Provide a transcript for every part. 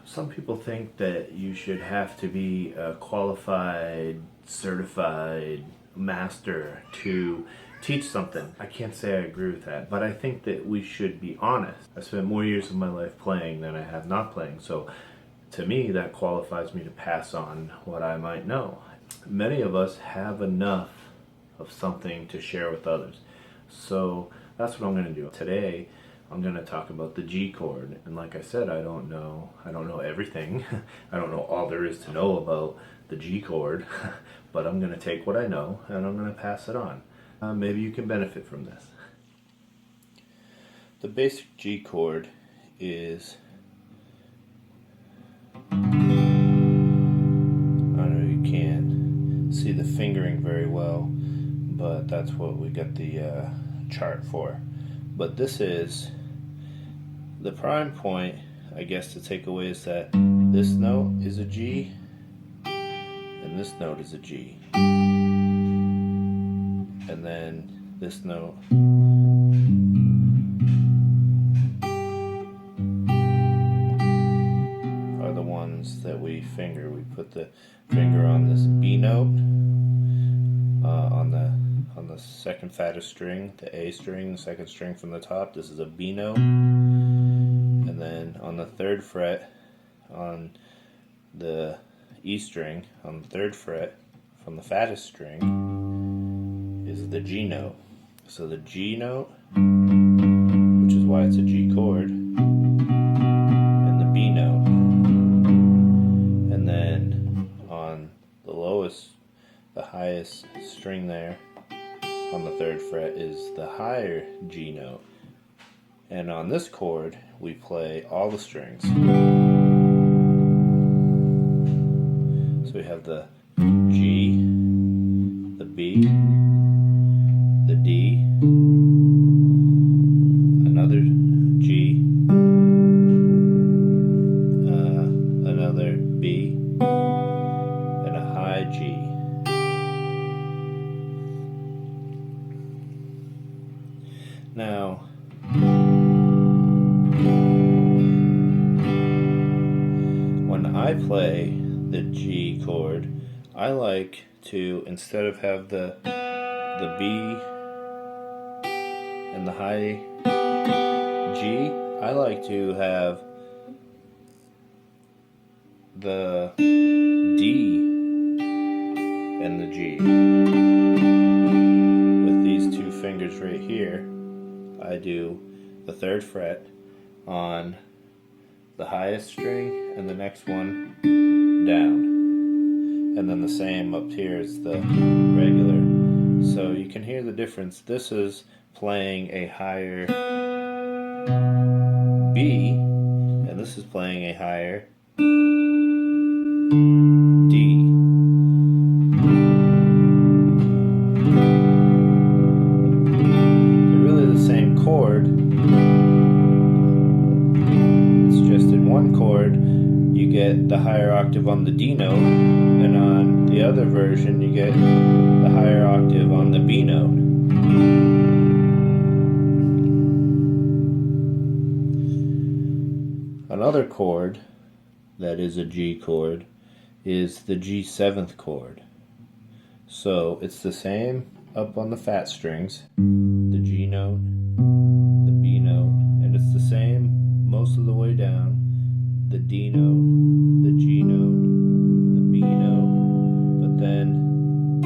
Some people think that you should have to be a qualified, certified master to teach something. I can't say I agree with that, but I think that we should be honest. I spent more years of my life playing than I have not playing, so to me that qualifies me to pass on what I might know. Many of us have enough of something to share with others, so that's what I'm going to do. Today I'm going to talk about the G chord, and like I said, I don't know everything. I don't know all there is to know about the G chord, but I'm going to take what I know and I'm going to pass it on. Maybe you can benefit from this. The basic G chord is, I know you can't see the fingering very well, but that's what we got the chart for. But this is the prime point, I guess, to take away is that this note is a G and this note is a G, and then this note are the ones that we finger. We put the finger on this B note on the second fattest string, the A string, the second string from the top. This is a B note. And then on the 3rd fret, on the E string, on the 3rd fret, from the fattest string, is the G note. So the G note, which is why it's a G chord, and the B note. And then on the lowest, the highest string there, on the 3rd fret, is the higher G note. And on this chord, we play all the strings. So we have the G, the B, the D, another G, another B, and a high G. Now, when I play the G chord, I like to, instead of have the B and the high G, I like to have the D and the G. With these two fingers right here, I do the 3rd fret on the highest string and the next one down, and then the same up here is the regular. So you can hear the difference. This is playing a higher B, and this is playing a higher D. They're really the same chord. It's just in one chord you get the higher octave on the D note, and on the other version you get the higher octave on the B note. another chord that is a G chord is the G7th chord. So it's the same up on the fat strings, the G note, the B note, and it's the same most of the way down, the D note, the G note, the B note, but then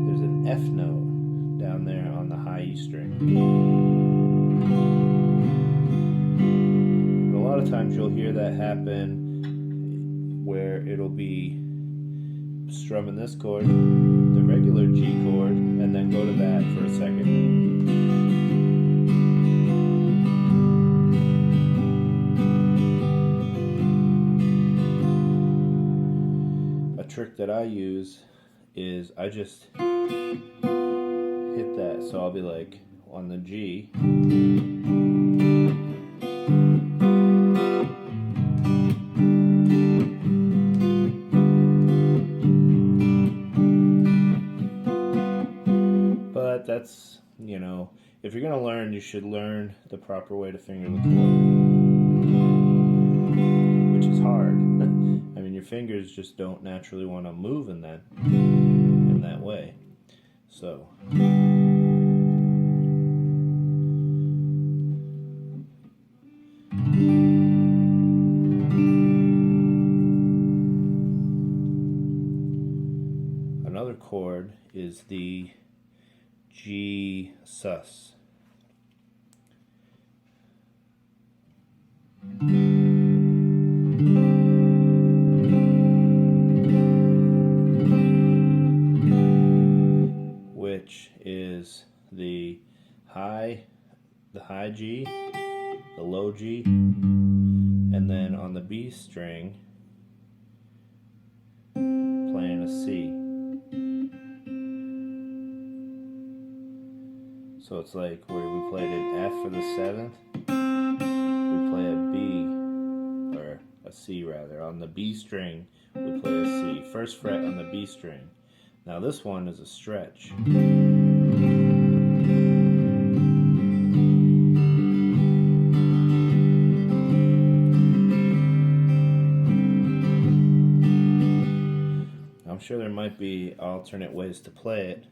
there's an F note down there on the high E string. And a lot of times you'll hear that happen where it'll be strumming this chord, the regular G chord, and then go to that for a second. A trick that I use is I just hit that, so I'll be like on the G, but that's, you know, if you're gonna learn, you should learn the proper way to finger the chord, which is hard. I mean, your fingers just don't naturally want to move in that way. So another chord is the Gsus. Which is the high G, the low G, and then on the B string playing a C. So it's like where we played an F for the 7th, we play a B, or a C rather. On the B string, we play a C. First fret on the B string. Now this one is a stretch. I'm sure there might be alternate ways to play it.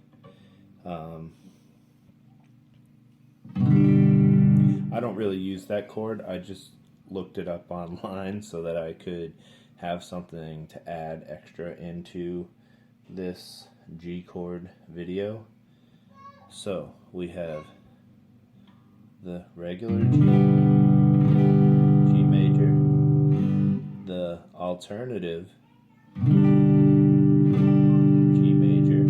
I don't really use that chord. I just looked it up online so that I could have something to add extra into this G chord video. So we have the regular G major, the alternative G major,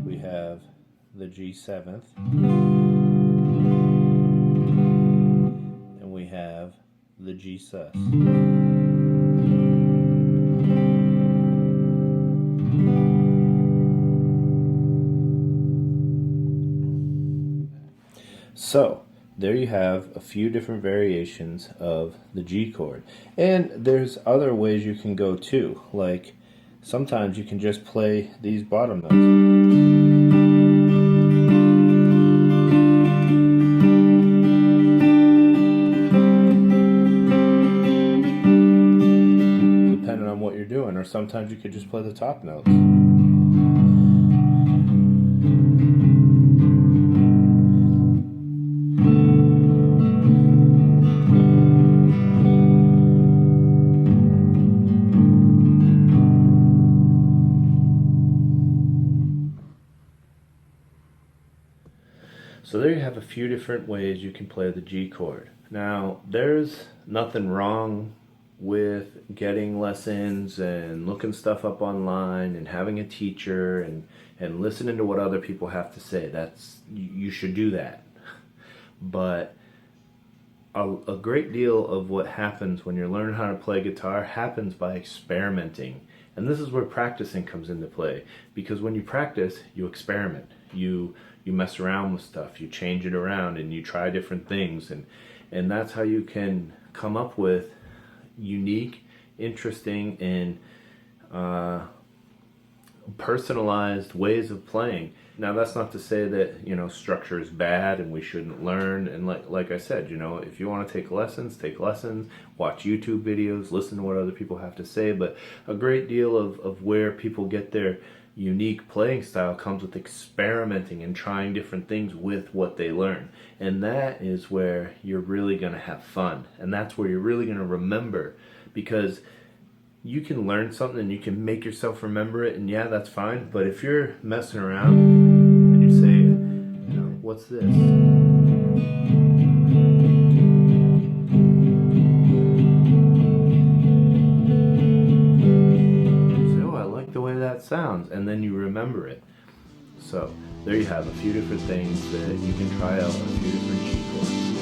we have the G7th, and we have the Gsus. So, there you have a few different variations of the G chord. And there's other ways you can go too. Like, sometimes you can just play these bottom notes. Depending on what you're doing. Or sometimes you could just play the top notes. So there you have a few different ways you can play the G chord. Now, there's nothing wrong with getting lessons and looking stuff up online and having a teacher and listening to what other people have to say. You should do that. But a great deal of what happens when you're learning how to play guitar happens by experimenting. And this is where practicing comes into play. Because when you practice, you experiment. You mess around with stuff, you change it around, and you try different things, and that's how you can come up with unique, interesting, and personalized ways of playing. Now that's not to say that, you know, structure is bad and we shouldn't learn. And like I said, you know, if you want to take lessons, watch YouTube videos, listen to what other people have to say. But a great deal of where people get their unique playing style comes with experimenting and trying different things with what they learn. And that is where you're really going to have fun. And that's where you're really going to remember, because you can learn something and you can make yourself remember it, and yeah, that's fine. But if you're messing around and you say, you know, what's this? You say, oh, I like the way that sounds, and then you remember it. So there you have a few different things that you can try out, a few different G chords.